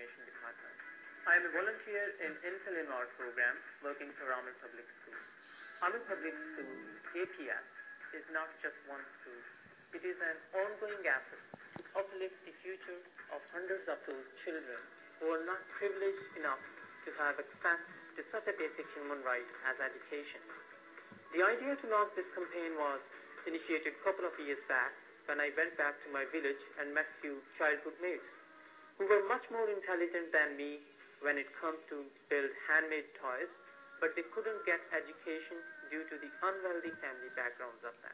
Information Department. I am a volunteer in InfilMR program working for Amir Public School. Amir Public School, APS, is not just one school. It is an ongoing effort to uplift the future of hundreds of those children who are not privileged enough to have access to such a basic human right as education. The idea to launch this campaign was initiated a couple of years back when I went back to my village and met few childhood mates who were much more intelligent than me when it comes to build handmade toys, but they couldn't get education due to the unwealthy family backgrounds of them.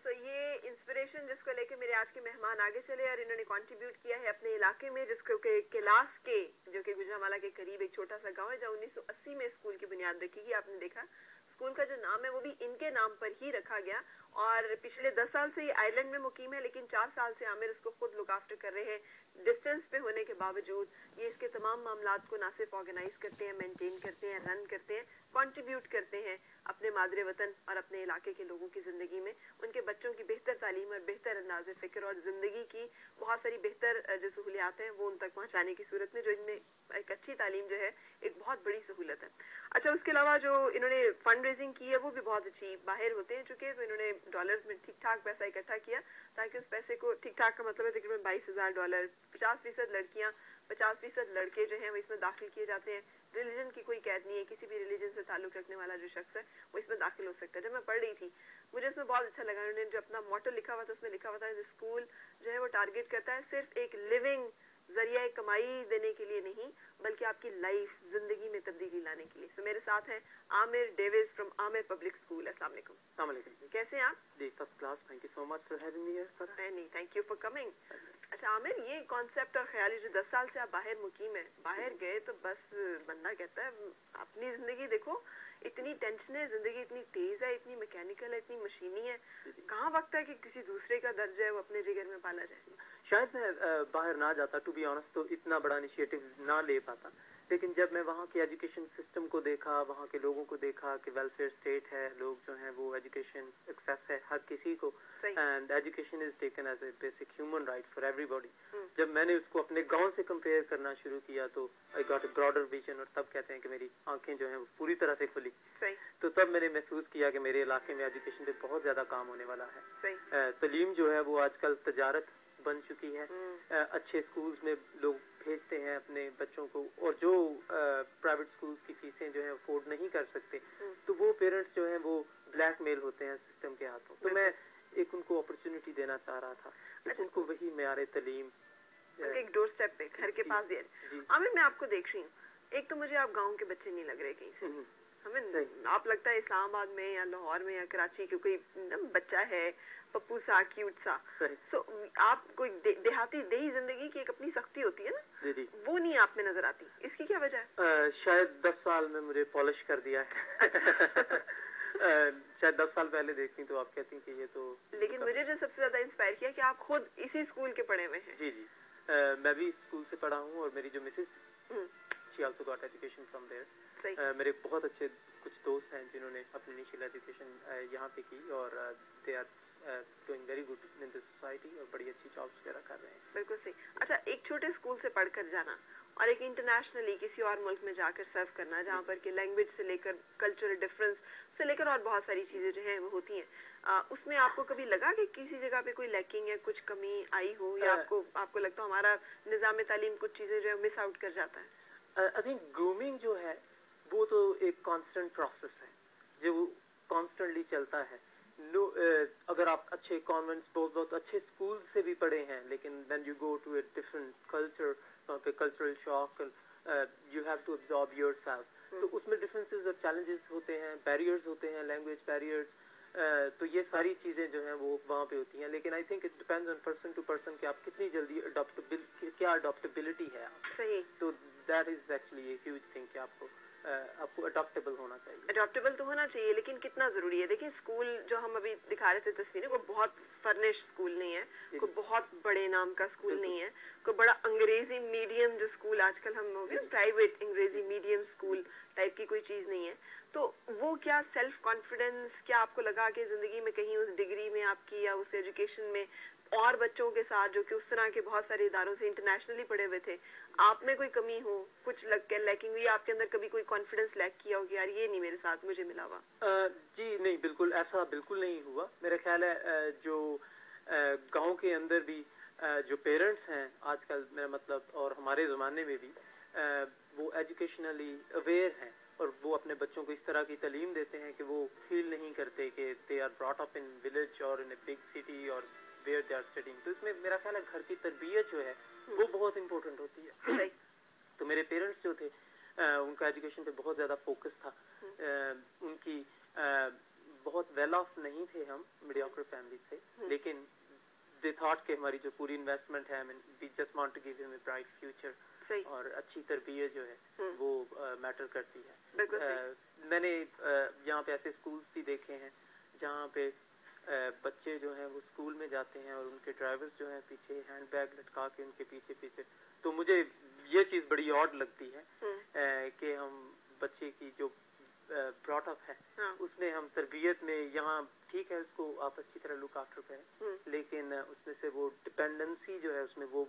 तो ये inspiration जिसको लेके मेरे आज के मेहमान आगे चले और इन्होंने कंट्रीब्यूट किया है अपने इलाके में, जिसको के कैलाश के जो कि गुजरांवाला के करीब एक छोटा सा गांव है जहाँ 1980 में स्कूल की बुनियाद रखी गई। आपने देखा स्कूल का जो नाम है वो भी इनके नाम पर ही रखा गया और पिछले 10 साल से ये आयरलैंड में मुकीम है, लेकिन 4 साल से आमिर इसको खुद लुक आफ्टर कर रहे हैं। डिस्टेंस पे होने के बावजूद ये इसके तमाम मामलात को ना सिर्फ ऑर्गेनाइज करते हैं, मेंटेन करते हैं, रन करते हैं, कंट्रीब्यूट करते हैं अपने मादरे वतन और अपने इलाके के लोगों की जिंदगी में, उनके बच्चों की बेहतर तालीम और बेहतर अंदाज़े फिक्र और जिंदगी की बहुत सारी बेहतर जो सहूलियात हैं वो उन तक पहुँचाने की सूरत में, जो इनमें एक अच्छी तालीम जो है एक बहुत बड़ी सहूलत है। अच्छा, उसके अलावा जो इन्होंने फंड रेजिंग की है वो भी बहुत अच्छी, बाहर होते हैं चुके, तो इन्होंने डॉलर्स में ठीक ठाक पैसा इकट्ठा किया ताकि उस पैसे को, ठीक ठाक का मतलब है तकरीबन $22,000, 50% लड़कियां 50% लड़के जो हैं वो इसमें दाखिल किए जाते हैं। रिलीजन की कोई कैद नहीं है, किसी भी रिलीजन से ताल्लुक रखने वाला जो शख्स है वो इसमें दाखिल हो सकता है। जब मैं पढ़ रही थी मुझे इसमें बहुत अच्छा लगा, उन्होंने जो अपना मोटो लिखा हुआ था उसमें लिखा हुआ था स्कूल जो है वो टारगेट करता है सिर्फ एक लिविंग जरिया कमाई देने के लिए नहीं, बल्कि आपकी लाइफ जिंदगी में तब्दीली लाने के लिए। तो मेरे साथ हैं Aamir Davis from Aamir public school. अस्सलाम वालेकुम। अस्सलाम वालेकुम। कैसे हैं आप? जी first class, thank you so much for having me here sir. नहीं, थैंक यू फॉर कमिंग। अच्छा आमिर, ये कॉन्सेप्ट और ख्याल जो 10 साल से आप बाहर मुकीम है, बाहर गए तो बस बंदा कहता है अपनी जिंदगी देखो, इतनी टेंशन है, जिंदगी इतनी तेज है, इतनी मैकेनिकल है, इतनी मशीनी है, कहाँ वक्त है कि किसी दूसरे का दर्ज है वो अपने जिगर में पाला जाए। शायद मैं बाहर ना जाता, टू बी ऑनेस्ट, तो इतना बड़ा इनिशिएटिव ना ले पाता, लेकिन जब मैं वहाँ के एजुकेशन सिस्टम को देखा, वहाँ के लोगों को देखा कि वेलफेयर स्टेट है, लोग जो हैं वो एजुकेशन एक्सेस है हर किसी को, and education is taken as a basic human right for everybody. जब मैंने उसको अपने गांव से कंपेयर करना शुरू किया तो I got a broader vision, और तब कहते हैं कि मेरी आंखें जो हैं वो पूरी तरह से खुली। तो तब मैंने महसूस किया कि मेरे इलाके में एजुकेशन पे बहुत ज्यादा काम होने वाला है। तालीम जो है वो आजकल तजारत बन चुकी है। अच्छे स्कूल्स में लोग भेजते हैं अपने बच्चों को, और जो प्राइवेट स्कूल्स की फीसें जो है अफोर्ड नहीं कर सकते, तो वो पेरेंट्स जो हैं वो ब्लैकमेल होते हैं सिस्टम के हाथों। तो मैं एक उनको अपॉर्चुनिटी देना चाह रहा था कि उनको वही मेयार तालीम एक डोर स्टेप पे घर के पास दे। आमिर, मैं आपको देख रही हूँ, एक तो मुझे आप गाँव के बच्चे नहीं लग रहे कहीं से, हमें आप लगता है इस्लामाबाद में या लाहौर में या कराची के कोई बच्चा है पप्पू सा, क्यूट सा। सो आप कोई देहाती देही जिंदगी की एक अपनी सख्ती होती है ना, जी। वो नहीं आप में नजर आती, इसकी क्या वजह है? शायद 10 साल में मुझे पॉलिश कर दिया है। शायद 10 साल पहले देखती तो आप कहती कि ये तो, लेकिन मुझे जो सबसे ज्यादा इंस्पायर किया कि आप खुद इसी स्कूल के पढ़े हुए हैं। जी जी, मैं भी स्कूल से पढ़ा हूँ, और मेरी जो Mrs she also got education from there. मेरे बहुत अच्छे कुछ दोस्त हैं जिन्होंने अपनी इनिशियल एजुकेशन यहाँ पे की, और they are doing very good in this society, और बड़ी अच्छी जॉब्स वगैरह कर रहे हैं। बिल्कुल सही। अच्छा, एक छोटे स्कूल से पढ़कर जाना और एक इंटरनेशनली किसी और मुल्क में जाकर सर्व करना, जहाँ पर कि लैंग्वेज से लेकर कल्चरल डिफरेंस से लेकर और बहुत सारी चीजें जो हैं वो होती हैं, उसमें आपको कभी लगा कि किसी जगह पे कोई लैकिंग है, कुछ कमी आई हो, या आपको लगता है हमारा निजाम तालीम कुछ चीजें जो है मिस आउट कर जाता है? आई थिंक ग्रूमिंग जो है वो तो एक कांस्टेंट प्रोसेस है जो कॉन्स्टेंटली चलता है। अगर आप अच्छे कॉन्वेंट्स, बहुत अच्छे स्कूल से भी पढ़े हैं, लेकिन when you go to a different culture, वहाँ पे cultural shock, you have to absorb yourself, तो उसमें डिफरेंसेस और चैलेंजेस होते हैं, बैरियर्स होते हैं, लैंग्वेज बैरियर्स, तो ये सारी चीजें जो हैं वो वहाँ पे होती हैं। लेकिन I think it depends on person to person कि आप कितनी जल्दी क्या अडॉप्टेबिलिटी है आप। सही। तो that is actually a huge thing कि आपको अडॉप्टेबल होना चाहिए। अडॉप्टेबल तो होना चाहिए, लेकिन कितना जरूरी है? देखिए स्कूल जो हम अभी दिखा रहे थे तस्वीरें, वो बहुत फर्निश्ड स्कूल नहीं है, कोई बहुत बड़े नाम का स्कूल नहीं है, कोई बड़ा अंग्रेजी मीडियम जो स्कूल आजकल हम हो गए प्राइवेट अंग्रेजी मीडियम स्कूल टाइप की कोई चीज नहीं है। तो वो क्या सेल्फ कॉन्फिडेंस, क्या आपको लगा कि जिंदगी में कहीं उस डिग्री में आपकी या उस एजुकेशन में और बच्चों के साथ जो कि उस तरह के बहुत सारे इदारों से इंटरनेशनली पढ़े हुए थे, आप में कोई कमी हो, कुछ लैकिंग हुई, आपके अंदर कभी कोई कॉन्फिडेंस लैक किया हो कि यार ये नहीं मेरे साथ मुझे मिला हुआ? जी नहीं, बिल्कुल ऐसा बिल्कुल नहीं हुआ। मेरा ख्याल है जो गांव के अंदर भी जो पेरेंट्स हैं आजकल, मेरा मतलब, और हमारे ज़माने में भी वो एजुकेशनली अवेयर हैं और वो अपने बच्चों को इस तरह की तालीम देते हैं कि वो फील नहीं करते कि they are brought up in village और इन ए बिग सिटी और वेयर दे आर स्टडीइंग। तो इसमें मेरा ख्याल है घर की तरबियत जो है वो बहुत इम्पोर्टेंट होती है। तो मेरे पेरेंट्स जो थे उनका एजुकेशन पे बहुत ज़्यादा फोकस था। उनकी बहुत वेल ऑफ नहीं थे हम, मीडियोकर फैमिली से, लेकिन दे थॉट कि हमारी जो पूरी इन्वेस्टमेंट है, we just want to give him a bright future, और अच्छी तरबियत जो है वो मैटर करती है। मैंने यहाँ पे ऐसे स्कूल्स भी देखे हैं जहाँ पे बच्चे जो हैं वो स्कूल में जाते हैं और उनके ड्राइवर्स जो हैं पीछे हैंड बैग लटका के उनके पीछे पीछे। तो मुझे ये चीज़ बड़ी ऑड लगती है कि हम बच्चे की जो ब्रॉट अप है उसमें हम तरबियत में, यहाँ ठीक है उसको आप अच्छी तरह लुक आफ्टर करें, लेकिन उसमें से वो डिपेंडेंसी जो है उसमें वो